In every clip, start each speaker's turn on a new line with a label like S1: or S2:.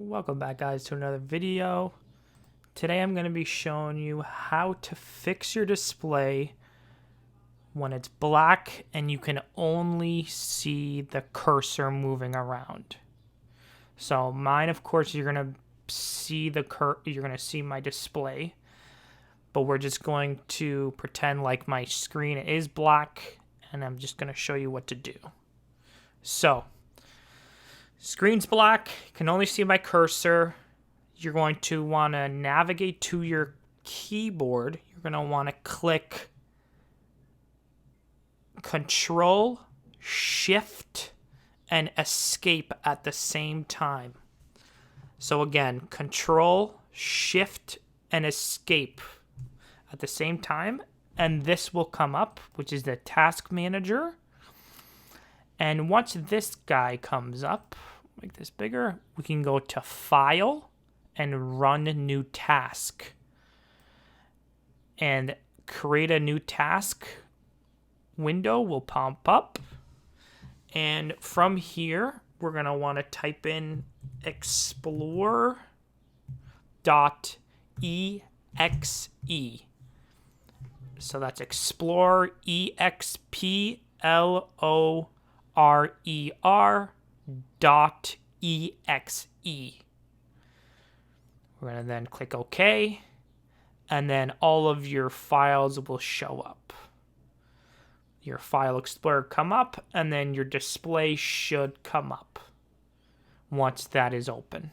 S1: Welcome back, guys, to another video. Today I'm going to be showing you how to fix your display when it's black and you can only see the cursor moving around. So mine, of course, you're going to see my display, but we're just going to pretend like my screen is black, and I'm just going to show you what to do. So screen's black, can only see my cursor. You're going to want to navigate to your keyboard. You're going to want to click Control, Shift, and Escape at the same time. So again, Control, Shift, and Escape at the same time. And this will come up, which is the Task Manager. And once this guy comes up, make this bigger, we can go to File and Run New Task. And create a new task window will pop up. And from here, we're going to want to type in explore.exe. So that's explore, EXPLORER.exe. We're going to then click OK, and then all of your files will show up. Your File Explorer come up, and then your display should come up once that is open.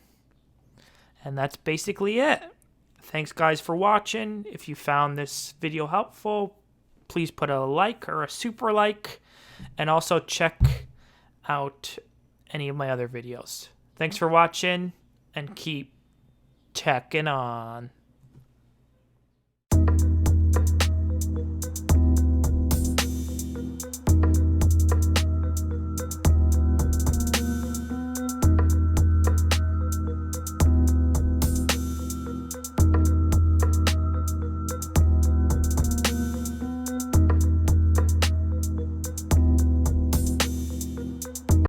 S1: And that's basically it. Thanks, guys, for watching. If you found this video helpful, please put a like or a super like, and also check out any of my other videos. Thanks for watching, and keep teching on.